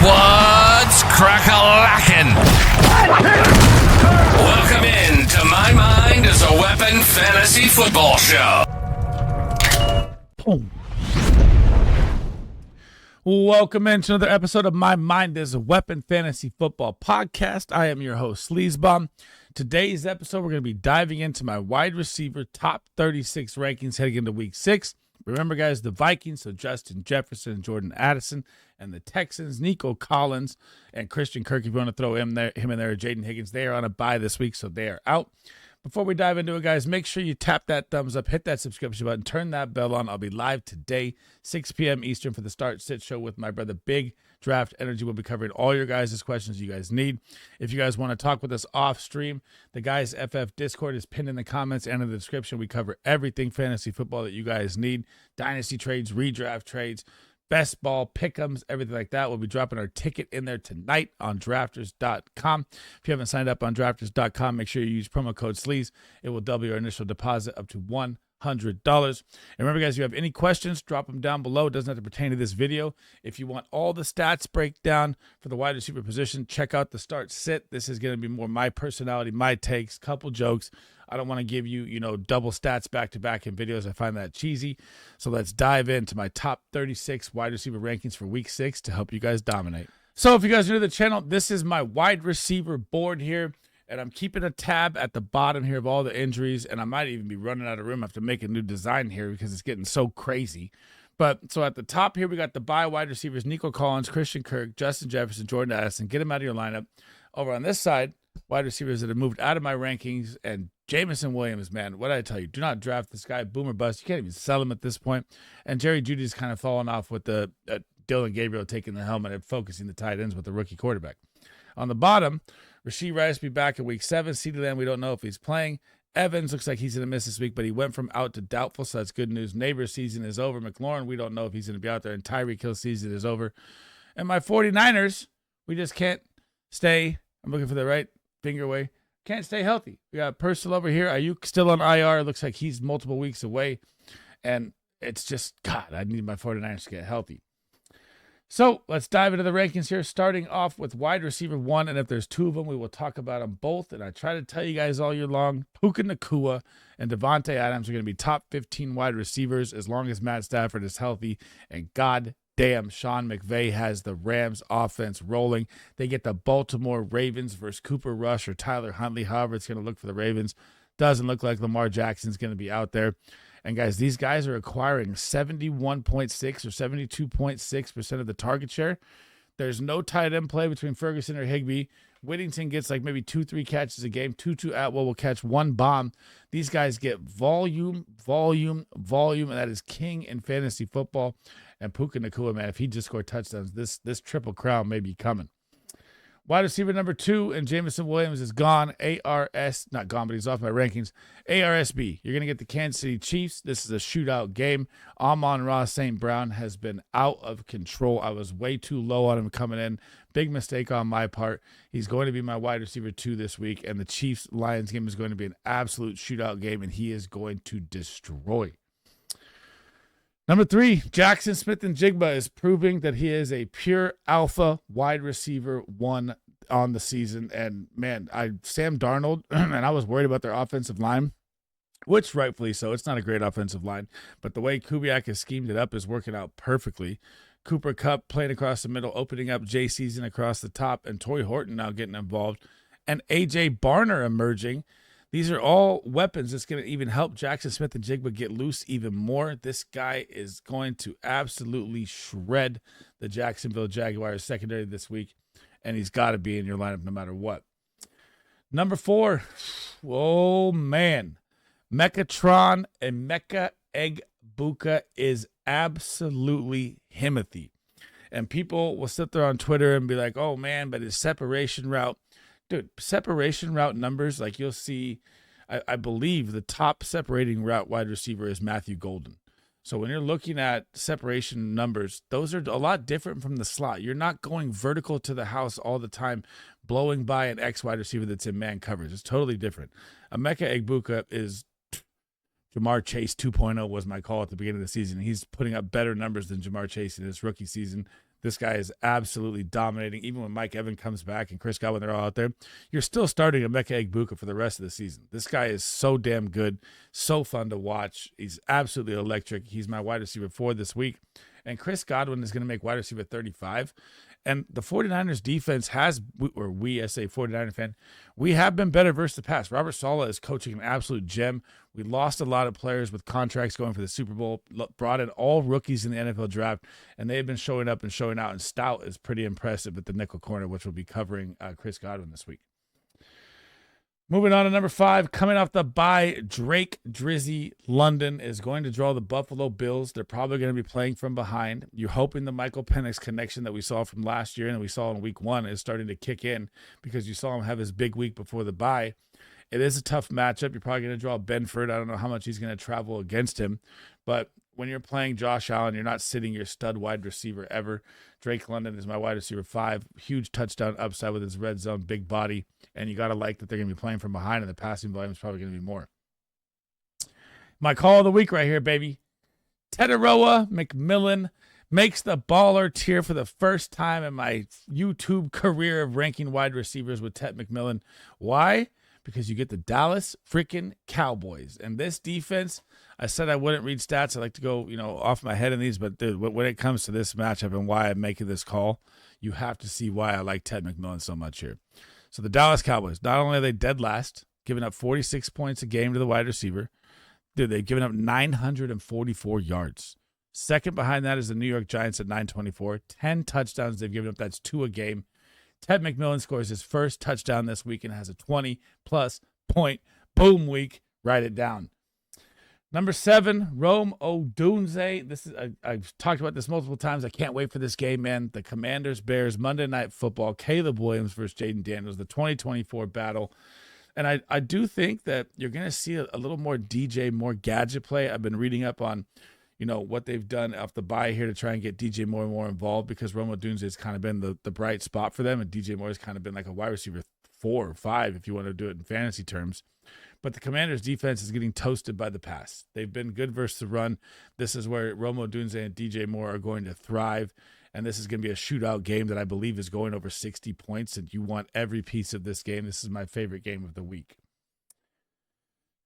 What's Crack-A-Lackin? Welcome in to My Mind is a Weapon Fantasy Football Show. Boom. Welcome into another episode of My Mind is a Weapon Fantasy Football Podcast. I am your host, Sleazebomb. Today's episode, we're going to be diving into my wide receiver top 36 rankings heading into week 6. Remember, guys, the Vikings, so Justin Jefferson and Jordan Addison, and the Texans, Nico Collins and Christian Kirk, if you want to throw him in there, Jaden Higgins, they are on a bye this week, so they are out. Before we dive into it, guys, make sure you tap that thumbs up, hit that subscription button, turn that bell on. I'll be live today, 6 p.m. Eastern for the Start Sit Show with my brother Big Draft Energy. We'll be covering all your guys' questions you guys need. If you guys want to talk with us off stream, the Guys FF Discord is pinned in the comments and in the description. We cover everything fantasy football that you guys need. Dynasty trades, redraft trades, best ball, pick'ems, everything like that. We'll be dropping our ticket in there tonight on drafters.com. If you haven't signed up on drafters.com, make sure you use promo code SLEAZE. It will double your initial deposit up to $100. And remember, guys, if you have any questions, drop them down below. It doesn't have to pertain to this video. If you want all the stats breakdown for the wide receiver position, check out the Start Sit. This is going to be more my personality, my takes, couple jokes. I don't want to give you, double stats back-to-back in videos. I find that cheesy. So let's dive into my top 36 wide receiver rankings for week 6 to help you guys dominate. So if you guys are new to the channel, this is my wide receiver board here. And I'm keeping a tab at the bottom here of all the injuries. And I might even be running out of room. I have to make a new design here because it's getting so crazy. But so at the top here, we got the bye wide receivers, Nico Collins, Christian Kirk, Justin Jefferson, Jordan Addison. Get them out of your lineup. Over on this side, wide receivers that have moved out of my rankings, and Jameson Williams, man, what did I tell you? Do not draft this guy, boomer bust. You can't even sell him at this point. And Jerry Jeudy's kind of fallen off with the Dylan Gabriel taking the helmet and focusing the tight ends with the rookie quarterback. On the bottom, Rashee Rice be back in week 7. CeeDee Lamb, we don't know if he's playing. Evans looks like he's going to miss this week, but he went from out to doubtful, so that's good news. Neighbor's season is over. McLaurin, we don't know if he's going to be out there. And Tyreek Hill's season is over. And my 49ers, we just can't stay. I'm looking for the right finger away. Can't stay healthy. We got Purcell over here. Ayuk still on IR. Looks like he's multiple weeks away. And it's just, God, I need my 49ers to get healthy. So let's dive into the rankings here, starting off with wide receiver 1. And if there's 2 of them, we will talk about them both. And I try to tell you guys all year long, Puka Nacua and Devontae Adams are going to be top 15 wide receivers as long as Matt Stafford is healthy. And God damn, Sean McVay has the Rams offense rolling. They get the Baltimore Ravens versus Cooper Rush or Tyler Huntley, however it's going to look for the Ravens. Doesn't look like Lamar Jackson's going to be out there. And, guys, these guys are acquiring 71.6 or 72.6% of the target share. There's no tight end play between Ferguson or Higbee. Whittington gets like maybe 2-3 catches a game. Tutu Atwell will catch 1 bomb. These guys get volume, and that is king in fantasy football. And Puka Nacua, man, if he just scored touchdowns, this triple crown may be coming. Wide receiver number 2, and Jameson Williams is gone. Not gone, but he's off my rankings. ARSB, you're going to get the Kansas City Chiefs. This is a shootout game. Amon-Ra St. Brown has been out of control. I was way too low on him coming in. Big mistake on my part. He's going to be my wide receiver 2 this week, and the Chiefs-Lions game is going to be an absolute shootout game, and he is going to destroy. Number 3, Jackson Smith-Njigba is proving that he is a pure alpha wide receiver 1 on the season. And, man, Sam Darnold, and I was worried about their offensive line, which rightfully so. It's not a great offensive line. But the way Kubiak has schemed it up is working out perfectly. Cooper Kupp playing across the middle, opening up Jay Season across the top, and Torrey Horton now getting involved. And A.J. Barner emerging. These are all weapons that's going to even help Jackson Smith-Njigba get loose even more. This guy is going to absolutely shred the Jacksonville Jaguars secondary this week, and he's got to be in your lineup no matter what. Number 4, oh man, Mechatron and Mecha Egbuka is absolutely himothy. And people will sit there on Twitter and be like, oh man, but his separation route. Dude, separation route numbers, like you'll see, I believe the top separating route wide receiver is Matthew Golden. So when you're looking at separation numbers, those are a lot different from the slot. You're not going vertical to the house all the time, blowing by an X wide receiver that's in man coverage. It's totally different. Emeka Egbuka is Jamar Chase 2.0 was my call at the beginning of the season. He's putting up better numbers than Jamar Chase in his rookie season. This guy is absolutely dominating. Even when Mike Evans comes back and Chris Godwin, they're all out there, you're still starting Emeka Egbuka for the rest of the season. This guy is so damn good, so fun to watch. He's absolutely electric. He's my wide receiver 4 this week. And Chris Godwin is going to make wide receiver 35. And the 49ers defense has, or we as a 49er fan, we have been better versus the pass. Robert Saleh is coaching an absolute gem. We lost a lot of players with contracts going for the Super Bowl, brought in all rookies in the NFL draft, and they have been showing up and showing out. And Stout is pretty impressive at the nickel corner, which will be covering Chris Godwin this week. Moving on to number 5, coming off the bye, Drake Drizzy London is going to draw the Buffalo Bills. They're probably going to be playing from behind. You're hoping the Michael Penix connection that we saw from last year and we saw in week 1 is starting to kick in because you saw him have his big week before the bye. It is a tough matchup. You're probably going to draw Benford. I don't know how much he's going to travel against him, but when you're playing Josh Allen, you're not sitting your stud wide receiver ever. Drake London is my wide receiver 5. Huge touchdown upside with his red zone, big body. And you got to like that they're going to be playing from behind, and the passing volume is probably going to be more. My call of the week right here, baby. Teteroa McMillan makes the baller tier for the first time in my YouTube career of ranking wide receivers with Tet McMillan. Why? Because you get the Dallas freaking Cowboys. And this defense, I said I wouldn't read stats. I like to go, off my head in these. But dude, when it comes to this matchup and why I'm making this call, you have to see why I like Ted McMillan so much here. So the Dallas Cowboys, not only are they dead last, giving up 46 points a game to the wide receiver, dude, they've given up 944 yards. Second behind that is the New York Giants at 924. 10 touchdowns they've given up. That's 2 a game. Ted McMillan scores his first touchdown this week and has a 20-plus point boom week. Write it down. Number 7, Rome Odunze. This is I've talked about this multiple times. I can't wait for this game, man. The Commanders-Bears Monday Night Football. Caleb Williams versus Jaden Daniels, the 2024 battle. And I do think that you're going to see a little more DJ, more gadget play. I've been reading up on what they've done off the bye here to try and get DJ Moore more involved because Rome Odunze has kind of been the bright spot for them, and DJ Moore has kind of been like a wide receiver 4 or 5 if you want to do it in fantasy terms. But the Commanders' defense is getting toasted by the pass. They've been good versus the run. This is where Rome Odunze and DJ Moore are going to thrive, and this is going to be a shootout game that I believe is going over 60 points, and you want every piece of this game. This is my favorite game of the week.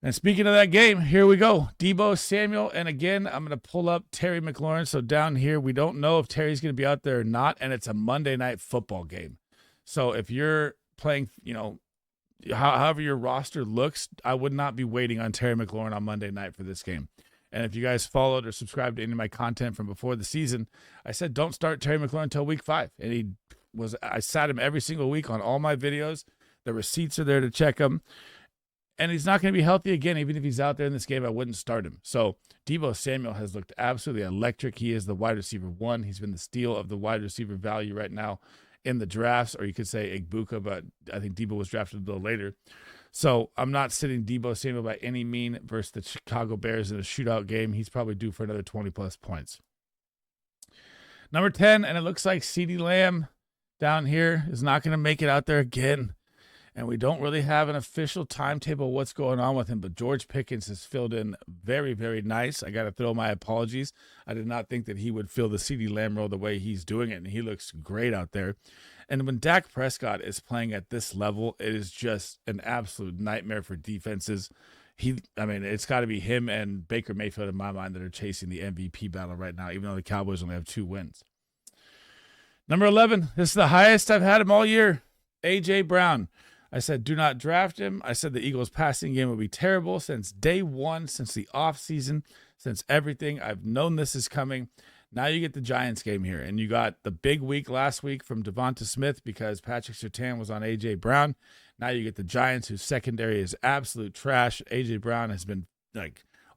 And speaking of that game, here we go. Deebo Samuel, and again, I'm going to pull up Terry McLaurin. So down here, we don't know if Terry's going to be out there or not, and it's a Monday Night Football game. So if you're playing, however your roster looks, I would not be waiting on Terry McLaurin on Monday night for this game. And if you guys followed or subscribed to any of my content from before the season, I said don't start Terry McLaurin until week 5. And I sat him every single week on all my videos. The receipts are there to check him. And he's not going to be healthy again. Even if he's out there in this game, I wouldn't start him. So Deebo Samuel has looked absolutely electric. He is the wide receiver 1. He's been the steal of the wide receiver value right now in the drafts, or you could say Egbuka, but I think Deebo was drafted a little later. So I'm not sitting Deebo Samuel by any mean versus the Chicago Bears in a shootout game. He's probably due for another 20-plus points. Number 10, and it looks like CeeDee Lamb down here is not going to make it out there again. And we don't really have an official timetable of what's going on with him, but George Pickens has filled in very, very nice. I got to throw my apologies. I did not think that he would fill the CeeDee Lamb role the way he's doing it, and he looks great out there. And when Dak Prescott is playing at this level, it is just an absolute nightmare for defenses. It's got to be him and Baker Mayfield in my mind that are chasing the MVP battle right now, even though the Cowboys only have 2 wins. Number 11, this is the highest I've had him all year, A.J. Brown. I said, do not draft him. I said the Eagles' passing game would be terrible since day 1, since the offseason, since everything. I've known this is coming. Now you get the Giants game here, and you got the big week last week from Devonta Smith because Patrick Surtain was on A.J. Brown. Now you get the Giants, whose secondary is absolute trash. A.J. Brown has been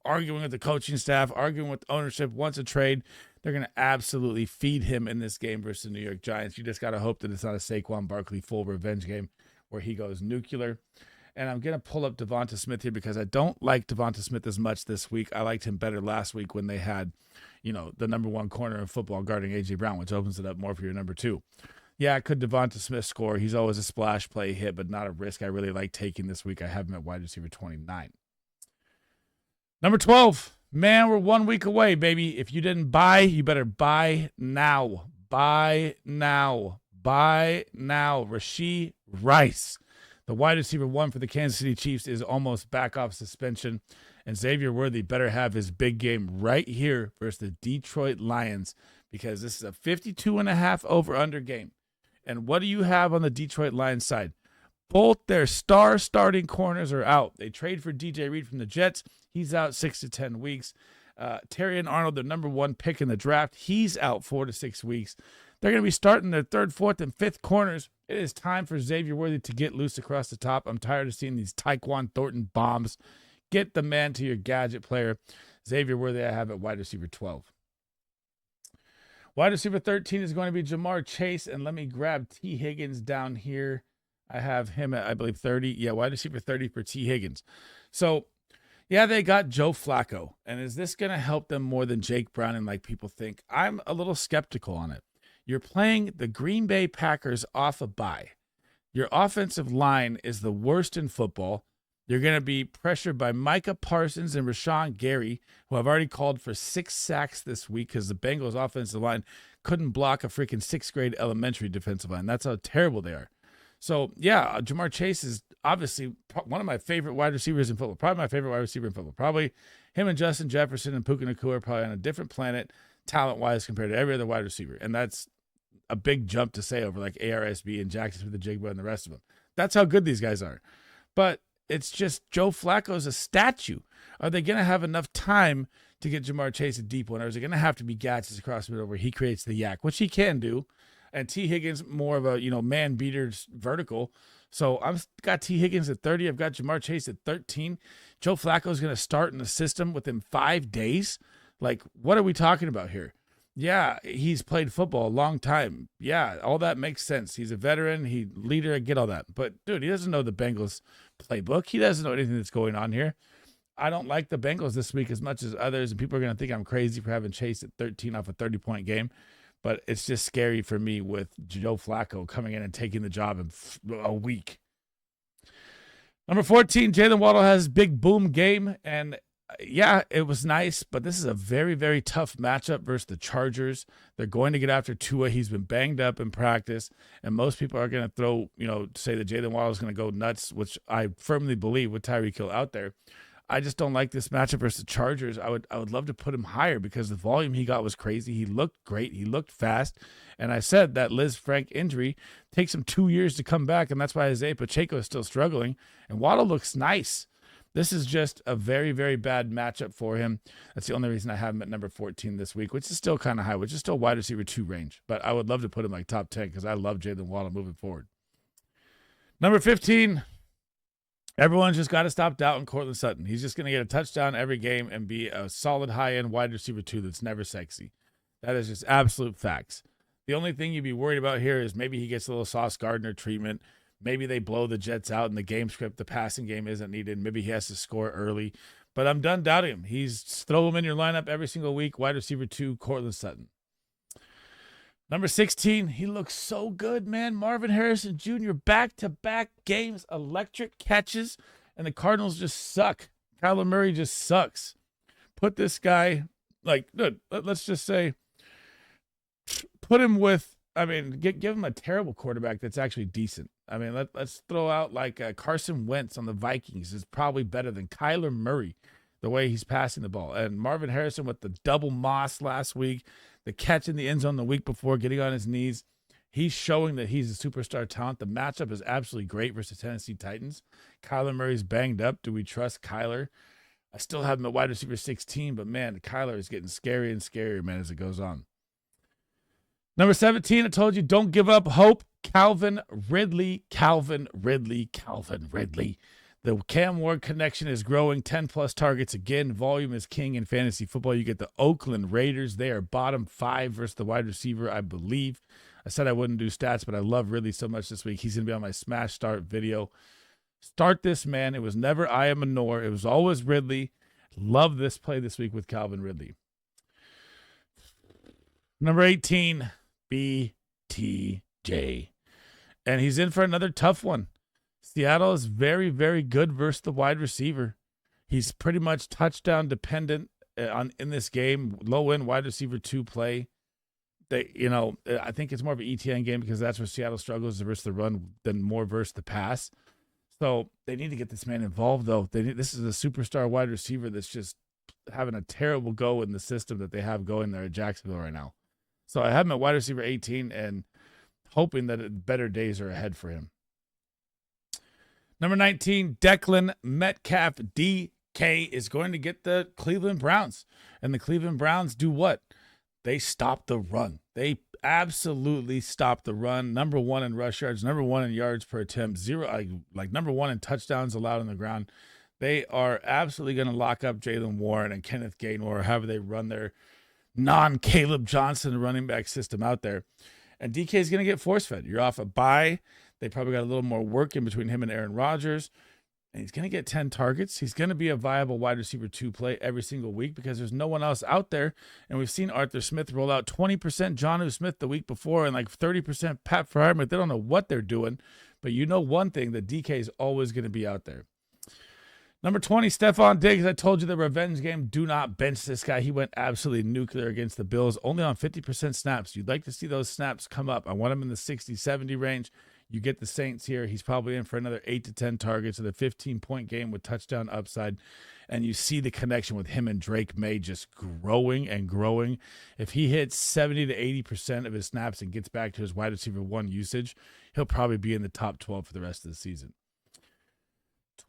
arguing with the coaching staff, arguing with ownership, wants a trade. They're going to absolutely feed him in this game versus the New York Giants. You just got to hope that it's not a Saquon Barkley full revenge game where he goes nuclear. And I'm going to pull up Devonta Smith here because I don't like Devonta Smith as much this week. I liked him better last week when they had, the number 1 corner in football guarding A.J. Brown, which opens it up more for your number 2. Yeah, could Devonta Smith score? He's always a splash play hit, but not a risk I really like taking this week. I have him at wide receiver 29. Number 12. Man, we're 1 week away, baby. If you didn't buy, you better buy now. Buy now. Buy now. Rashee Rice, the wide receiver 1 for the Kansas City Chiefs, is almost back off suspension. And Xavier Worthy better have his big game right here versus the Detroit Lions, because this is a 52.5 over-under game. And what do you have on the Detroit Lions side? Both their star starting corners are out. They trade for DJ Reed from the Jets. He's out 6 to 10 weeks. Terrion Arnold, their number 1 pick in the draft, he's out 4 to 6 weeks. They're going to be starting their 3rd, 4th, and 5th corners. It is time for Xavier Worthy to get loose across the top. I'm tired of seeing these Tyquan Thornton bombs. Get the man to your gadget player. Xavier Worthy, I have at wide receiver 12. Wide receiver 13 is going to be Jamar Chase, and let me grab T. Higgins down here. I have him at, I believe, 30. Yeah, wide receiver 30 for T. Higgins. So, yeah, they got Joe Flacco, and is this going to help them more than Jake Browning like people think? I'm a little skeptical on it. You're playing the Green Bay Packers off a bye. Your offensive line is the worst in football. You're going to be pressured by Micah Parsons and Rashawn Gary, who have already called for 6 sacks this week because the Bengals offensive line couldn't block a freaking 6th grade elementary defensive line. That's how terrible they are. So, yeah, Jamar Chase is obviously one of my favorite wide receivers in football. Probably my favorite wide receiver in football. Probably him and Justin Jefferson and Puka Nacua are probably on a different planet talent-wise compared to every other wide receiver. And that's a big jump to say over like ARSB and Jackson Smith-Njigba and the rest of them. That's how good these guys are. But it's just Joe Flacco's a statue. Are they going to have enough time to get Jamar Chase a deep one? Or is it going to have to be gadgets across the middle where he creates the yak, which he can do? And T. Higgins, more of a, man beaters vertical. So I've got T. Higgins at 30. I've got Jamar Chase at 13. Joe Flacco's going to start in the system within 5 days. Like, what are we talking about here? Yeah, he's played football a long time. Yeah, all that makes sense. He's a veteran. He leader. I get all that. But, dude, he doesn't know the Bengals playbook. He doesn't know anything that's going on here. I don't like the Bengals this week as much as others, and people are going to think I'm crazy for having Chase at 13 off a 30-point game. But it's just scary for me with Joe Flacco coming in and taking the job in a week. Number 14, Jalen Waddle has his big boom game. And, yeah, it was nice. But this is a very, very tough matchup versus the Chargers. They're going to get after Tua. He's been banged up in practice. And most people are going to throw, say that Jalen Waddle is going to go nuts, which I firmly believe with Tyreek Hill out there. I just don't like this matchup versus the Chargers. I would love to put him higher because the volume he got was crazy. He looked great. He looked fast. And I said that Liz Frank injury takes him 2 years to come back, and that's why Isaiah Pacheco is still struggling. And Waddle looks nice. This is just a very, very bad matchup for him. That's the only reason I have him at number 14 this week, which is still kind of high, which is still wide receiver 2 range. But I would love to put him like top 10 because I love Jalen Waddle moving forward. Number 15. Everyone's just got to stop doubting Courtland Sutton. He's just going to get a touchdown every game and be a solid high-end wide receiver 2 that's never sexy. That is just absolute facts. The only thing you'd be worried about here is maybe he gets a little Sauce Gardner treatment. Maybe they blow the Jets out in the game script. The passing game isn't needed. Maybe he has to score early. But I'm done doubting him. Throw him in your lineup every single week. Wide receiver 2, Courtland Sutton. Number 16, he looks so good, man. Marvin Harrison Jr., back-to-back games, electric catches, and the Cardinals just suck. Kyler Murray just sucks. Put this guy, let's just say, put him with, give him a terrible quarterback that's actually decent. Let's throw out Carson Wentz on the Vikings is probably better than Kyler Murray, the way he's passing the ball. And Marvin Harrison with the double moss last week, the catch in the end zone the week before, getting on his knees. He's showing that he's a superstar talent. The matchup is absolutely great versus the Tennessee Titans. Kyler Murray's banged up. Do we trust Kyler? I still have him at wide receiver 16, but, man, Kyler is getting scarier and scarier, man, as it goes on. Number 17, I told you, don't give up hope. Calvin Ridley. The Cam Ward connection is growing. 10-plus targets again. Volume is king in fantasy football. You get the Oakland Raiders. They are bottom 5 versus the wide receiver, I believe. I said I wouldn't do stats, but I love Ridley so much this week. He's going to be on my Smash Start video. Start this, man. It was never Aya Manor. It was always Ridley. Love this play this week with Calvin Ridley. Number 18, BTJ. And he's in for another tough one. Seattle is very, very good versus the wide receiver. He's pretty much touchdown dependent in this game. Low end wide receiver 2 play. I think it's more of an ETN game because that's where Seattle struggles to versus the run than more versus the pass. So they need to get this man involved, though. This is a superstar wide receiver that's just having a terrible go in the system that they have going there at Jacksonville right now. So I have him at wide receiver 18 and hoping that better days are ahead for him. Number 19, Declan Metcalf. DK is going to get the Cleveland Browns. And the Cleveland Browns do what? They stop the run. They absolutely stop the run. Number one in rush yards, number one in yards per attempt, number one in touchdowns allowed on the ground. They are absolutely going to lock up Jalen Warren and Kenneth Gainwell, however they run their non-Caleb Johnson running back system out there. And DK is going to get force-fed. You're off a bye. They probably got a little more work in between him and Aaron Rodgers. And he's going to get 10 targets. He's going to be a viable wide receiver 2 play every single week because there's no one else out there. And we've seen Arthur Smith roll out 20% Jonnu Smith the week before and like 30% Pat Fryer. They don't know what they're doing. But you know one thing, that DK is always going to be out there. Number 20, Stephon Diggs. I told you the revenge game. Do not bench this guy. He went absolutely nuclear against the Bills, only on 50% snaps. You'd like to see those snaps come up. I want him in the 60-70 range. You get the Saints here. He's probably in for another 8 to 10 targets and a 15-point game with touchdown upside. And you see the connection with him and Drake May just growing and growing. If he hits 70 to 80% of his snaps and gets back to his wide receiver 1 usage, he'll probably be in the top 12 for the rest of the season.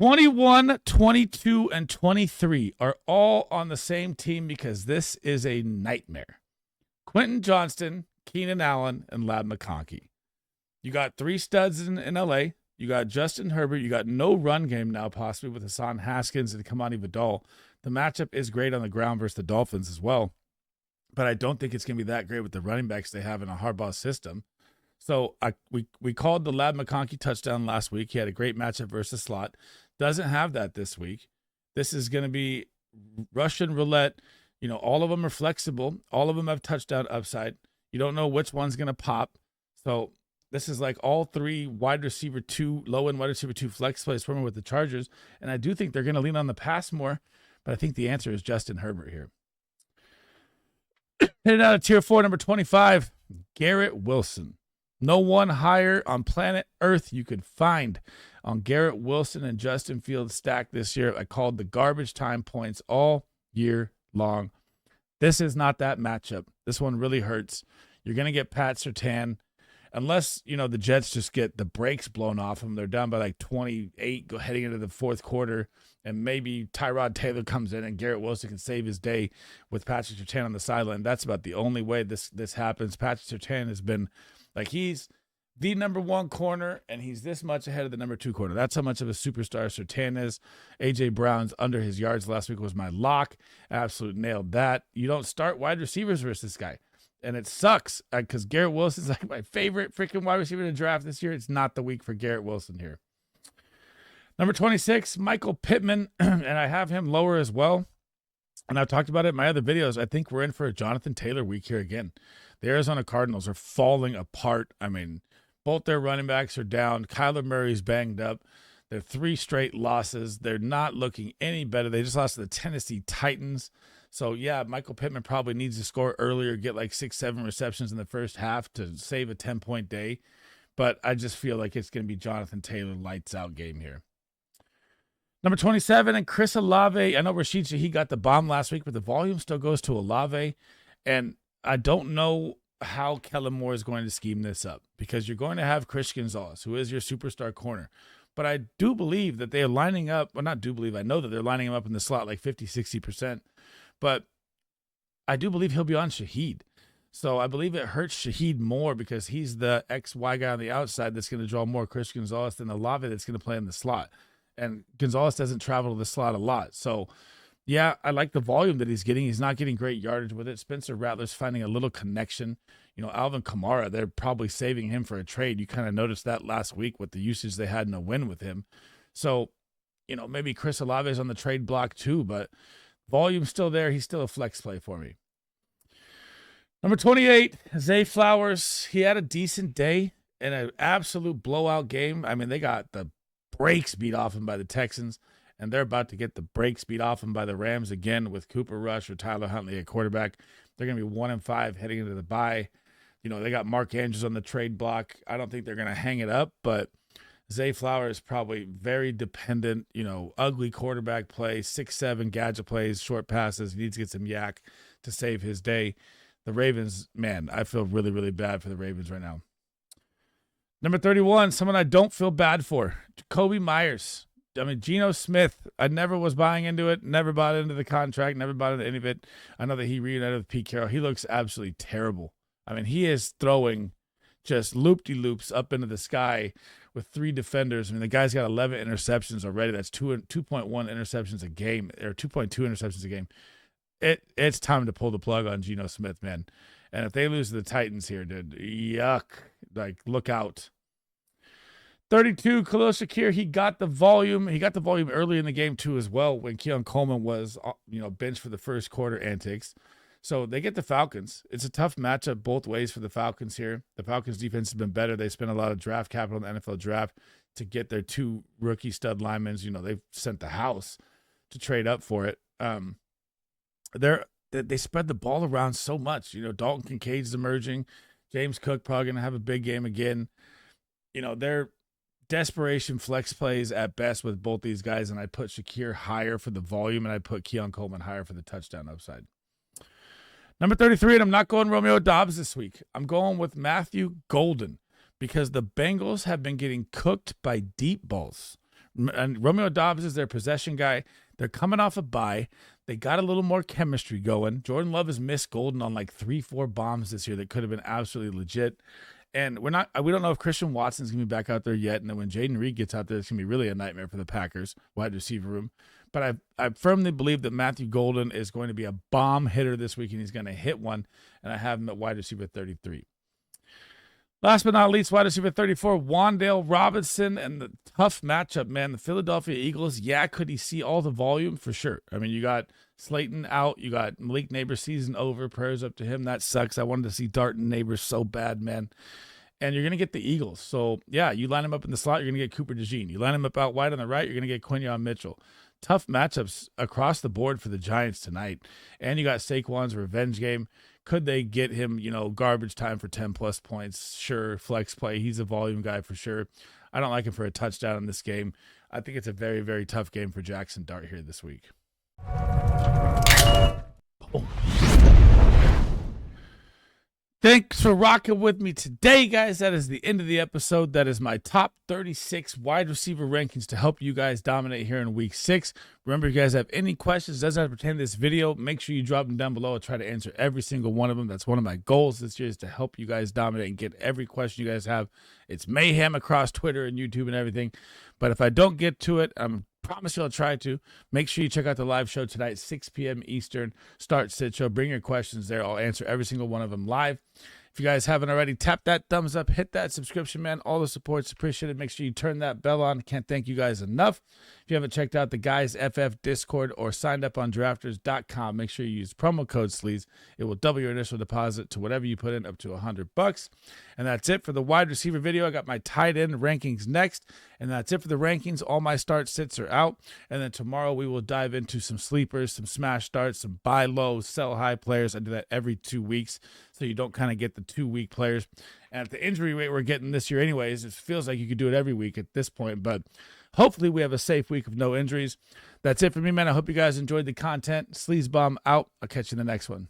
21, 22, and 23 are all on the same team because this is a nightmare. Quentin Johnston, Keenan Allen, and Ladd McConkey. You got 3 studs in LA. You got Justin Herbert. You got no run game now, possibly with Hassan Haskins and Kamani Vidal. The matchup is great on the ground versus the Dolphins as well, but I don't think it's going to be that great with the running backs they have in a Harbaugh system. So we called the Ladd McConkey touchdown last week. He had a great matchup versus slot. Doesn't have that this week. This is going to be Russian roulette. You know, all of them are flexible. All of them have touchdown upside. You don't know which one's going to pop. So this is like all 3 wide receiver 2, low-end wide receiver 2 flex plays swimming with the Chargers. And I do think they're going to lean on the pass more, but I think the answer is Justin Herbert here. Heading out of tier 4, number 25, Garrett Wilson. No one higher on planet Earth you could find on Garrett Wilson and Justin Fields stack this year. I called the garbage time points all year long. This is not that matchup. This one really hurts. You're going to get Pat Surtain. Unless, the Jets just get the brakes blown off them. They're down by like 28 heading into the fourth quarter. And maybe Tyrod Taylor comes in and Garrett Wilson can save his day with Patrick Surtain on the sideline. That's about the only way this happens. Patrick Surtain has been he's the number 1 corner, and he's this much ahead of the number 2 corner. That's how much of a superstar Surtain is. A.J. Brown's under his yards last week was my lock. Absolute nailed that. You don't start wide receivers versus this guy. And it sucks because Garrett Wilson's like my favorite freaking wide receiver to draft this year. It's not the week for Garrett Wilson here. Number 26, Michael Pittman, and I have him lower as well. And I've talked about it in my other videos. I think we're in for a Jonathan Taylor week here again. The Arizona Cardinals are falling apart. I mean, both their running backs are down. Kyler Murray's banged up. They're 3 straight losses. They're not looking any better. They just lost to the Tennessee Titans. So, yeah, Michael Pittman probably needs to score earlier, get like 6-7 receptions in the first half to save a 10-point day. But I just feel like it's going to be Jonathan Taylor lights out game here. Number 27, and Chris Olave. I know Rashid Shaheed got the bomb last week, but the volume still goes to Olave. And I don't know how Kellen Moore is going to scheme this up because you're going to have Chris Gonzalez, who is your superstar corner. But I do believe that they are lining up. Well, not do believe. I know that they're lining him up in the slot like 50, 60%. But I do believe he'll be on Shaheed. So I believe it hurts Shaheed more because he's the XY guy on the outside that's going to draw more Chris Gonzalez than Olave that's going to play in the slot. And Gonzalez doesn't travel to the slot a lot. So, yeah, I like the volume that he's getting. He's not getting great yardage with it. Spencer Rattler's finding a little connection. Alvin Kamara, they're probably saving him for a trade. You kind of noticed that last week with the usage they had in a win with him. So, maybe Chris Olave is on the trade block too, but volume's still there. He's still a flex play for me. Number 28, Zay Flowers. He had a decent day in an absolute blowout game. I mean, they got the brakes beat off him by the Texans, and they're about to get the brakes beat off him by the Rams again with Cooper Rush or Tyler Huntley at quarterback. They're going to be 1-5 heading into the bye. They got Mark Andrews on the trade block. I don't think they're going to hang it up, but Zay Flowers is probably very dependent, ugly quarterback play, 6'7" gadget plays, short passes. He needs to get some yak to save his day. The Ravens, man, I feel really, really bad for the Ravens right now. Number 31, someone I don't feel bad for, Jacoby Myers. Geno Smith, I never was buying into it, never bought into the contract, never bought into any of it. I know that he reunited with Pete Carroll. He looks absolutely terrible. He is throwing just loop-de-loops up into the sky with 3 defenders. The guy's got 11 interceptions already. That's 2.1 interceptions a game, or 2.2 interceptions a game. It's time to pull the plug on Geno Smith, man. And if they lose to the Titans here, dude, yuck. Look out. 32, Khalil Shakir, he got the volume. He got the volume early in the game, too, as well, when Keon Coleman was, benched for the first quarter antics. So they get the Falcons. It's a tough matchup both ways for the Falcons here. The Falcons defense has been better. They spent a lot of draft capital in the NFL draft to get their 2 rookie stud linemen. They've sent the house to trade up for it. They spread the ball around so much. Dalton Kincaid's emerging. James Cook probably going to have a big game again. They're desperation flex plays at best with both these guys, and I put Shakir higher for the volume, and I put Keon Coleman higher for the touchdown upside. Number 33, and I'm not going Romeo Doubs this week. I'm going with Matthew Golden because the Bengals have been getting cooked by deep balls. And Romeo Doubs is their possession guy. They're coming off a bye. They got a little more chemistry going. Jordan Love has missed Golden on 3-4 bombs this year that could have been absolutely legit. And we don't know if Christian Watson's going to be back out there yet. And then when Jaden Reed gets out there, it's going to be really a nightmare for the Packers wide receiver room. But I firmly believe that Matthew Golden is going to be a bomb hitter this week, and he's going to hit one. And I have him at wide receiver 33. Last but not least, wide receiver 34, Wan'Dale Robinson, and the tough matchup, man. The Philadelphia Eagles, could he see all the volume? For sure. You got Slayton out. You got Malik Neighbors season over. Prayers up to him. That sucks. I wanted to see Darton Neighbors so bad, man. And you're going to get the Eagles. So, you line him up in the slot, you're going to get Cooper DeJean. You line him up out wide on the right, you're going to get Quinyon Mitchell. Tough matchups across the board for the Giants tonight. And you got Saquon's revenge game. Could they get him, garbage time for 10-plus points? Sure, flex play. He's a volume guy for sure. I don't like him for a touchdown in this game. I think it's a very, very tough game for Jackson Dart here this week. Oh. Thanks for rocking with me today, guys. That is the end of the episode. That is my top 36 wide receiver rankings to help you guys dominate here in week 6. Remember, if you guys have any questions, doesn't have to pertain to this video, make sure you drop them down below. I'll try to answer every single one of them. That's one of my goals this year, is to help you guys dominate and get every question you guys have. It's mayhem across Twitter and YouTube and everything. But if I don't get to it, promise you I'll try to. Make sure you check out the live show tonight, 6 p.m. Eastern. Start Sit Show. Bring your questions there. I'll answer every single one of them live. If you guys haven't already, tap that thumbs up, hit that subscription, man. All the support's appreciated. Make sure you turn that bell on. Can't thank you guys enough. If you haven't checked out the Guys FF Discord or signed up on drafters.com, make sure you use promo code SLEAZE. It will double your initial deposit to whatever you put in, up to $100. And that's it for the wide receiver video. I got my tight end rankings next. And that's it for the rankings. All my start sits are out. And then tomorrow we will dive into some sleepers, some smash starts, some buy low, sell high players. I do that every 2 weeks, so you don't kind of get the 2-week players. And at the injury rate we're getting this year anyways, it feels like you could do it every week at this point. But hopefully we have a safe week of no injuries. That's it for me, man. I hope you guys enjoyed the content. Sleazebomb out. I'll catch you in the next one.